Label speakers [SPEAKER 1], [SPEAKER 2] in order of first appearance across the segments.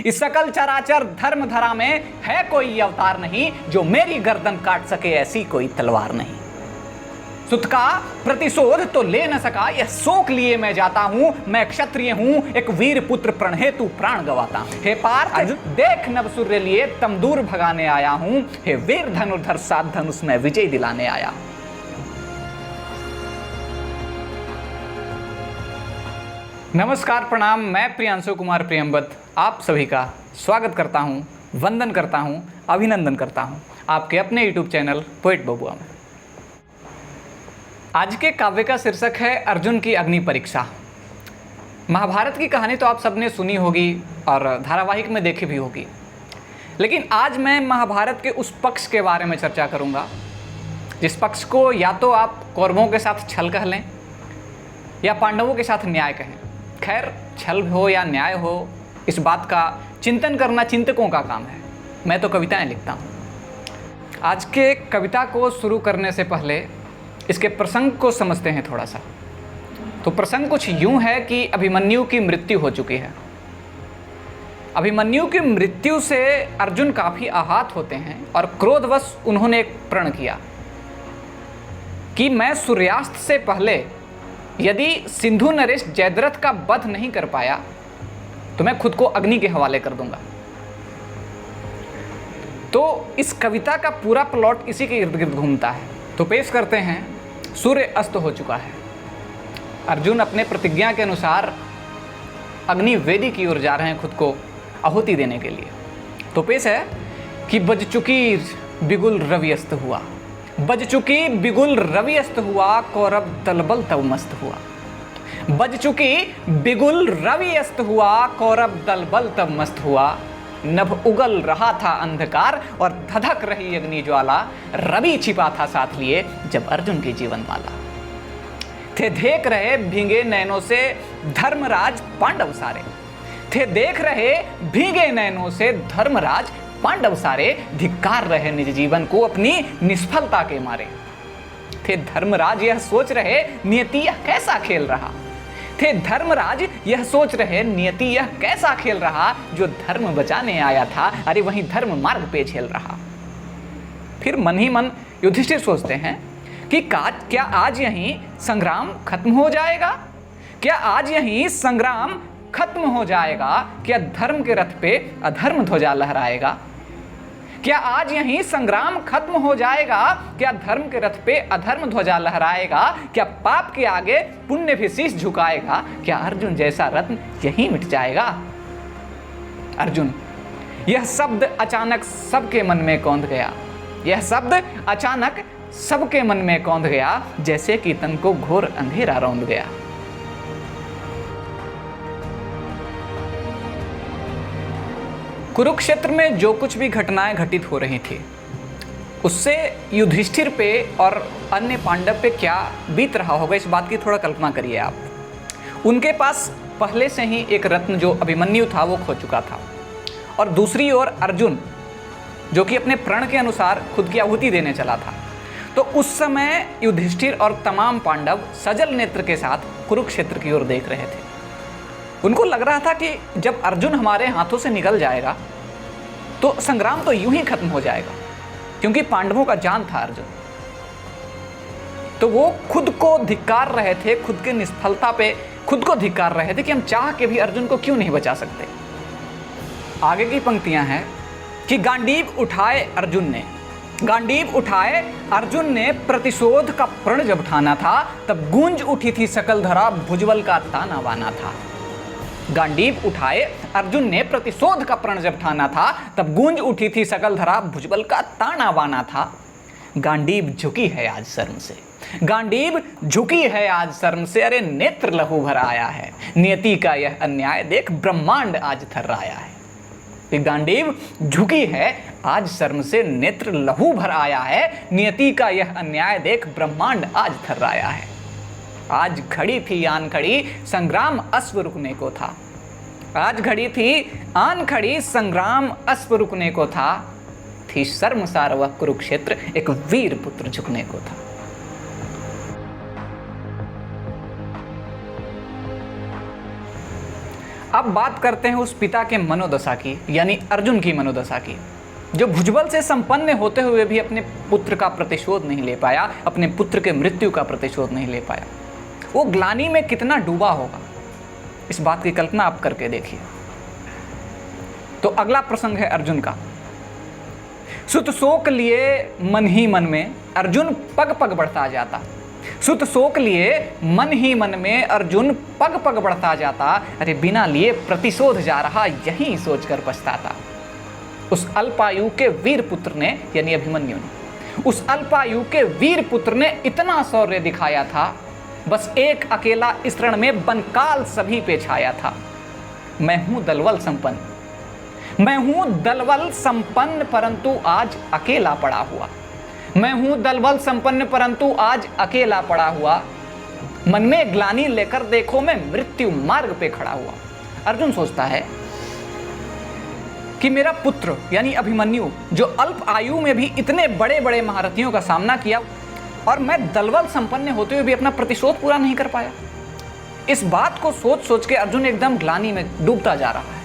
[SPEAKER 1] इस सकल चराचर धर्म धरा में है कोई अवतार नहीं, जो मेरी गर्दन काट सके ऐसी कोई तलवार नहीं। सुत का प्रतिशोध तो ले न सका, यह शोक लिए मैं जाता हूं। मैं क्षत्रिय हूं, एक वीर पुत्र प्रण हेतु प्राण गवाता हूं। हे पार्थ देख नव सूर्य लिए तमदूर भगाने आया हूं। हे वीर धनुर्धर सात धनुष में विजय दिलाने आया हूं। नमस्कार, प्रणाम। मैं प्रियांशु कुमार प्रियंवत आप सभी का स्वागत करता हूं, वंदन करता हूं, अभिनंदन करता हूं आपके अपने यूट्यूब चैनल पोएट बबुआ में। आज के काव्य का शीर्षक है अर्जुन की अग्नि परीक्षा। महाभारत की कहानी तो आप सबने सुनी होगी और धारावाहिक में देखी भी होगी, लेकिन आज मैं महाभारत के उस पक्ष के बारे में चर्चा करूंगा जिस पक्ष को या तो आप कौरवों के साथ छल कह लें या पांडवों के साथ न्याय कहें। खैर, छल हो या न्याय हो, इस बात का चिंतन करना चिंतकों का काम है। मैं तो कविताएं लिखता हूँ। आज के कविता को शुरू करने से पहले इसके प्रसंग को समझते हैं थोड़ा सा। तो प्रसंग कुछ यूं है कि अभिमन्यु की मृत्यु हो चुकी है। अभिमन्यु की मृत्यु से अर्जुन काफ़ी आहत होते हैं और क्रोधवश उन्होंने एक प्रण किया कि मैं सूर्यास्त से पहले यदि सिंधु नरेश जयद्रथ का वध नहीं कर पाया तो मैं खुद को अग्नि के हवाले कर दूंगा। तो इस कविता का पूरा प्लॉट इसी के इर्द गिर्द घूमता है। तो पेश करते हैं, सूर्य अस्त हो चुका है। अर्जुन अपने प्रतिज्ञा के अनुसार अग्नि वेदी की ओर जा रहे हैं खुद को आहुति देने के लिए। तो पेश है कि बज चुकी बिगुल रवि अस्त हुआ, बज चुकी बिगुल रवि अस्त हुआ, कौरव दलबल तब मस्त हुआ। बज चुकी बिगुल रवि अस्त हुआ, कौरव दलबल तब मस्त हुआ। नभ उगल रहा था अंधकार और धधक रही अग्नि ज्वाला, रवि छिपा था साथ लिए जब अर्जुन की जीवन माला। थे देख रहे भीगे नैनों से धर्मराज पांडव सारे, थे देख रहे भीगे नैनों से धर्मराज पांडव सारे, धिक्कार रहे निज जीवन को अपनी निष्फलता के मारे। थे धर्मराज यह सोच रहे नियति यह कैसा खेल रहा, थे धर्मराज यह सोच रहे नियति यह कैसा खेल रहा, जो धर्म बचाने आया था अरे वहीं धर्म मार्ग पे झेल रहा। फिर मन ही मन युधिष्ठिर सोचते हैं कि क्या आज यहीं संग्राम खत्म हो जाएगा, क्या आज यहीं संग्राम खत्म हो जाएगा, क्या धर्म के रथ पे अधर्म ध्वजा लहराएगा, क्या आज यहीं संग्राम खत्म हो जाएगा, क्या धर्म के रथ पे अधर्म ध्वजा लहराएगा, क्या पाप के आगे पुण्य भी शीश झुकाएगा, क्या अर्जुन जैसा रत्न यहीं मिट जाएगा। अर्जुन, यह शब्द अचानक सबके मन में कौंध गया, यह शब्द अचानक सबके मन में कौंध गया, जैसे कि तन को घोर अंधेरा रौंद गया। कुरुक्षेत्र में जो कुछ भी घटनाएं घटित हो रही थी उससे युधिष्ठिर पे और अन्य पांडव पे क्या बीत रहा होगा, इस बात की थोड़ा कल्पना करिए आप। उनके पास पहले से ही एक रत्न जो अभिमन्यु था वो खो चुका था, और दूसरी ओर अर्जुन जो कि अपने प्रण के अनुसार खुद की आहुति देने चला था। तो उस समय युधिष्ठिर और तमाम पांडव सजल नेत्र के साथ कुरुक्षेत्र की ओर देख रहे थे। उनको लग रहा था कि जब अर्जुन हमारे हाथों से निकल जाएगा तो संग्राम तो यूं ही खत्म हो जाएगा, क्योंकि पांडवों का जान था अर्जुन। तो वो खुद को धिक्कार रहे थे, खुद की निष्फलता पे खुद को धिक्कार रहे थे कि हम चाह के भी अर्जुन को क्यों नहीं बचा सकते। आगे की पंक्तियां हैं कि गांडीव उठाए अर्जुन ने, गांडीव उठाए अर्जुन ने, प्रतिशोध का प्रण जब ठाना था तब गूंज उठी थी सकल धरा, भुजबल का ताना बाना था। गांडीव उठाए अर्जुन ने, प्रतिशोध का प्रण जब ठाना था तब गूंज उठी थी सकल धरा, भुजबल का ताना बाना था। गांडीव झुकी है आज शर्म से, गांडीव झुकी है आज शर्म से, अरे नेत्र लहू भर आया है, नियति का यह अन्याय देख ब्रह्मांड आज थर्राया है। गांडीव झुकी है आज शर्म से, नेत्र लहू भर आया है, नियति का यह अन्याय देख ब्रह्मांड आज थर्राया है। आज घड़ी थी आन खड़ी, संग्राम अश्व रुकने को था, आज घड़ी थी आन खड़ी, संग्राम अश्व रुकने को था, थी शर्मसार वह कुरुक्षेत्र, एक वीर पुत्र झुकने को था। अब बात करते हैं उस पिता के मनोदशा की, यानी अर्जुन की मनोदशा की, जो भुजबल से संपन्न होते हुए भी अपने पुत्र का प्रतिशोध नहीं ले पाया, अपने पुत्र के मृत्यु का प्रतिशोध नहीं ले पाया। वो ग्लानि में कितना डूबा होगा, इस बात की कल्पना आप करके देखिए। तो अगला प्रसंग है अर्जुन का। सुत शोक लिए मन ही मन में अर्जुन पग पग बढ़ता जाता। सुत शोक लिए मन ही मन में अर्जुन पग पग बढ़ता जाता। अरे बिना लिए प्रतिशोध जा रहा, यही सोचकर पछताता। उस अल्पायु के वीर पुत्र ने, यानी अभिमन्यु ने, उस अल्पायु के वीर पुत्र ने इतना शौर्य दिखाया था, बस एक अकेला इस रण में बनकाल सभी पे छाया था। मैं हूं दलबल संपन्न, मैं हूं दलबल संपन्न, परंतु आज अकेला पड़ा हुआ। मैं हूं दलबल संपन्न, परंतु आज अकेला पड़ा हुआ। मन में ग्लानि लेकर देखो, मैं मृत्यु मार्ग पे खड़ा हुआ। अर्जुन सोचता है कि मेरा पुत्र यानी अभिमन्यु, जो अल्प आयु में भी इतने बड़े बड़े महारथियों का सामना किया, और मैं दलबल संपन्न होते हुए भी अपना प्रतिशोध पूरा नहीं कर पाया। इस बात को सोच सोच के अर्जुन एकदम ग्लानि में डूबता जा रहा है।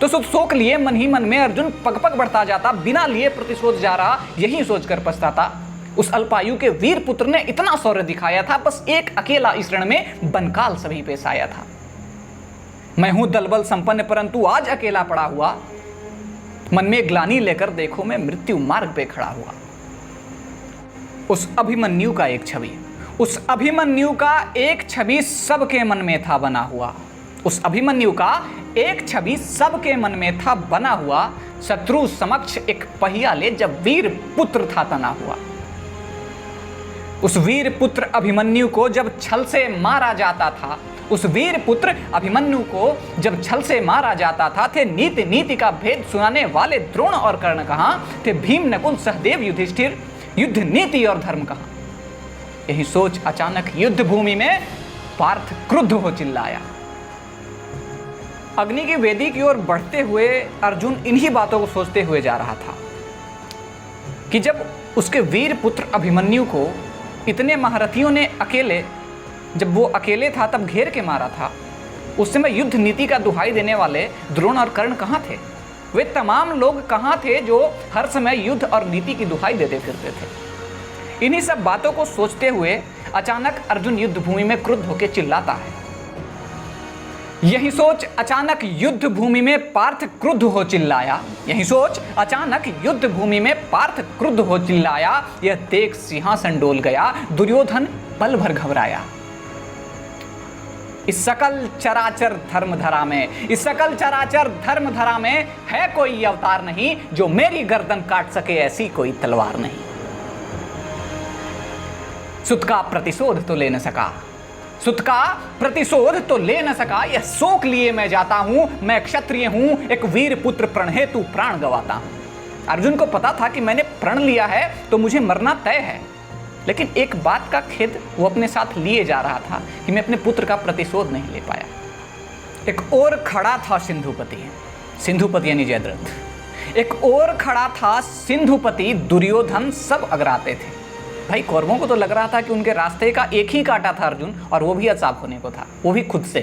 [SPEAKER 1] तो सुख शोक लिए मन ही मन में अर्जुन पग पग बढ़ता जाता, बिना लिए प्रतिशोध जा रहा, यही सोचकर पछताता। उस अल्पायु के वीर पुत्र ने इतना शौर्य दिखाया था, बस एक अकेला इस रण में बनकाल सभी पे साया था। मैं हूं दलबल संपन्न, परंतु आज अकेला पड़ा हुआ। मन में ग्लानि लेकर देखो, मैं मृत्यु मार्ग पे खड़ा हुआ। उस अभिमन्यु का एक छवि, उस अभिमन्यु का एक छवि सबके मन में था बना हुआ। उस अभिमन्यु का एक छवि सबके मन में था बना हुआ। शत्रु समक्ष एक पहिया ले जब वीर पुत्र था तना हुआ। उस वीर पुत्र अभिमन्यु को जब छल से मारा जाता था, उस वीर पुत्र अभिमन्यु को जब छल से मारा जाता था, थे नीति नीति का भेद सुनाने वाले द्रोण और कर्ण कहां, थे भीम नकुल सहदेव युधिष्ठिर, युद्ध नीति और धर्म कहां। यही सोच अचानक युद्ध भूमि में पार्थ क्रुद्ध हो चिल्लाया। अग्नि की वेदी की ओर बढ़ते हुए अर्जुन इन्हीं बातों को सोचते हुए जा रहा था कि जब उसके वीर पुत्र अभिमन्यु को इतने महारथियों ने अकेले, जब वो अकेले था तब घेर के मारा था, उस समय युद्ध नीति का दुहाई देने वाले द्रोण और कर्ण कहाँ थे? वे तमाम लोग कहाँ थे जो हर समय युद्ध और नीति की दुहाई देते फिरते थे? इन्हीं सब बातों को सोचते हुए अचानक अर्जुन युद्ध भूमि में क्रुद्ध होकर चिल्लाता है। यही सोच अचानक युद्ध भूमि में पार्थ क्रुद्ध हो चिल्लाया। यही सोच अचानक युद्ध भूमि में पार्थ क्रुद्ध हो चिल्लाया। यह देख सिंहासन डोल गया, दुर्योधन पल भर घबराया। इस सकल चराचर धर्मधरा में, इस सकल चराचर धर्मधरा में है कोई अवतार नहीं, जो मेरी गर्दन काट सके ऐसी कोई तलवार नहीं। सुत का प्रतिशोध तो ले न सका, सुत का प्रतिशोध तो ले न सका, यह शोक लिए मैं जाता हूं। मैं क्षत्रिय हूं, एक वीर पुत्र प्रण हेतु प्राण गवाता हूं। अर्जुन को पता था कि मैंने प्रण लिया है तो मुझे मरना तय है, लेकिन एक बात का खेद वो अपने साथ लिए जा रहा था कि मैं अपने पुत्र का प्रतिशोध नहीं ले पाया। एक और खड़ा था सिंधुपति, सिंधुपति यानी जयद्रथ। एक और खड़ा था सिंधुपति दुर्योधन, सब अगराते थे। भाई कौरवों को तो लग रहा था कि उनके रास्ते का एक ही काटा था अर्जुन, और वो भी अचाप होने को था, वो भी खुद से।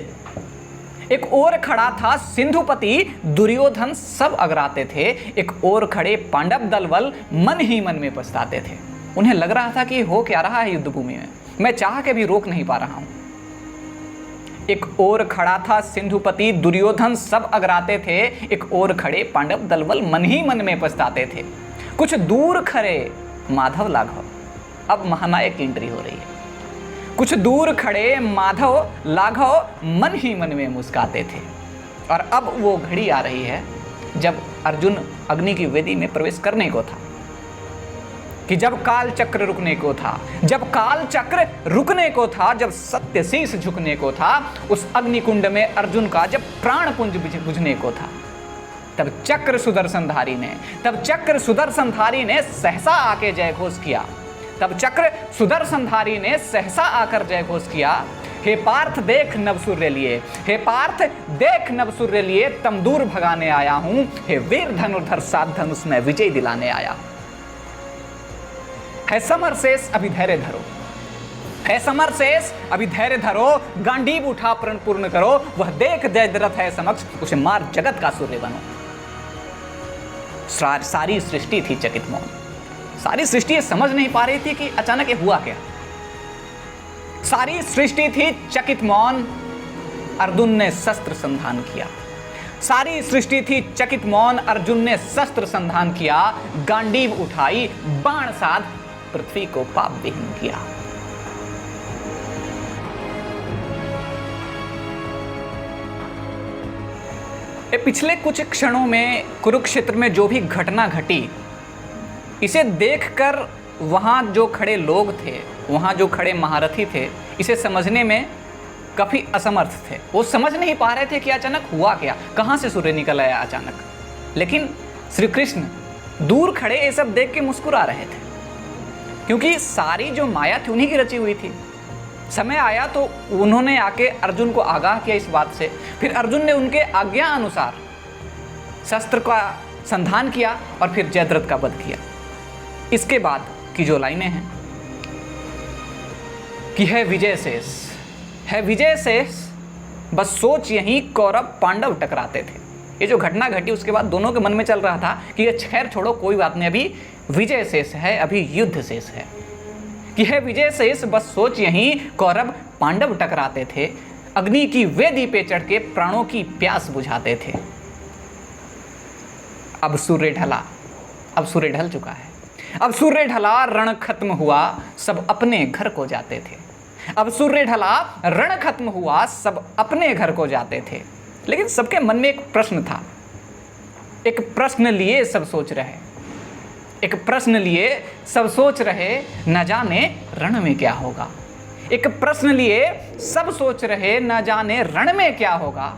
[SPEAKER 1] एक और खड़ा था सिंधुपति दुर्योधन, सब अगराते थे। एक और खड़े पांडव दलबल मन ही मन में पछताते थे। उन्हें लग रहा था कि हो क्या रहा है युद्ध भूमि में, मैं चाह के भी रोक नहीं पा रहा हूं। एक और खड़ा था सिंधुपति दुर्योधन, सब अगराते थे। एक और खड़े पांडव दलबल मन ही मन में पछताते थे। कुछ दूर खड़े माधव लाघव, अब महानायक एंट्री हो रही है। कुछ दूर खड़े माधव लाघव मन ही मन में मुस्काते थे। और अब वो घड़ी आ रही है जब अर्जुन अग्नि की वेदी में प्रवेश करने को था, कि जब काल चक्र रुकने को था, जब काल चक्र रुकने को था, जब सत्य शीश झुकने को था, उस अग्निकुंड में अर्जुन का जब प्राण पुंज बुझने को था, तब चक्र सुदर्शनधारी ने सहसा आके जयघोष किया। तब चक्र सुदर्शनधारी ने सहसा आकर जयघोष किया, हे पार्थ देख नवसूर्य लिए, हे पार्थ देख नवसूर्य लिए, तमदूर भगाने आया हूं। हे वीर धनुर्धर सात धनुष में विजय दिलाने आया। है समर शेष अभी धैर्य धरो, है समर शेष अभी धैर्य धरो, गांडीव उठा प्रण पूर्ण करो, वह देख जयद्रथ है समक्ष, उसे मार जगत का सूर्य बनो। सारी सृष्टि थी चकित मौन। सारी सृष्टि ये समझ नहीं पा रही थी कि अचानक ये हुआ क्या। सारी सृष्टि थी चकित मौन। अर्जुन ने शस्त्र संधान किया। सारी सृष्टि थी चकित मौन। अर्जुन ने शस्त्र संधान किया, गांडीव उठाई, बाण साध पृथ्वी को पाप विहीन किया। पिछले कुछ क्षणों में कुरुक्षेत्र में जो भी घटना घटी, इसे देखकर वहां जो खड़े लोग थे, वहां जो खड़े महारथी थे, इसे समझने में काफी असमर्थ थे। वो समझ नहीं पा रहे थे कि अचानक हुआ क्या, कहां से सूर्य निकल आया अचानक। लेकिन श्री कृष्ण दूर खड़े ये सब देख के मुस्कुरा रहे थे, क्योंकि सारी जो माया थी उन्हीं की रची हुई थी। समय आया तो उन्होंने आके अर्जुन को आगाह किया इस बात से। फिर अर्जुन ने उनके आज्ञा अनुसार शस्त्र का संधान किया और फिर जयद्रथ का वध किया। इसके बाद की जो लाइनें हैं कि है विजय शेष, है विजय शेष, बस सोच यहीं कौरव पांडव टकराते थे। ये जो घटना घटी उसके बाद दोनों के मन में चल रहा था कि ये खैर छोड़ो, कोई बात नहीं, अभी विजय शेष है, अभी युद्ध शेष है। कि है विजय शेष, बस सोच यहीं कौरव पांडव टकराते थे, अग्नि की वेदी पे चढ़ के प्राणों की प्यास बुझाते थे। अब सूर्य ढला, अब सूर्य ढल चुका है। अब सूर्य ढला, रण खत्म हुआ, सब अपने घर को जाते थे। अब सूर्य ढला, रण खत्म हुआ, सब अपने घर को जाते थे। लेकिन सबके मन में एक प्रश्न था, एक प्रश्न लिए सब सोच रहे, एक प्रश्न लिए सब सोच रहे, न जाने रण में क्या होगा। एक प्रश्न लिए सब सोच रहे, न जाने रण में क्या होगा।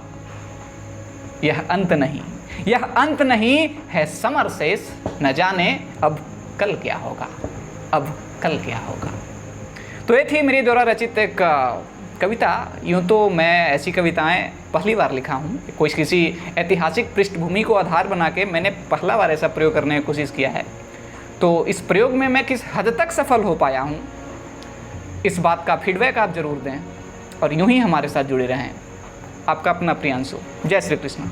[SPEAKER 1] यह अंत नहीं, यह अंत नहीं है समर शेष, न जाने अब कल क्या होगा, अब कल क्या होगा। तो ये थी मेरी द्वारा रचित एक कविता। यूँ तो मैं ऐसी कविताएं पहली बार लिखा हूँ, कोई किसी ऐतिहासिक पृष्ठभूमि को आधार बना के मैंने पहला बार ऐसा प्रयोग करने की कोशिश किया है। तो इस प्रयोग में मैं किस हद तक सफल हो पाया हूँ, इस बात का फीडबैक आप जरूर दें और यूं ही हमारे साथ जुड़े रहें। आपका अपना प्रियांशु। जय श्री कृष्ण।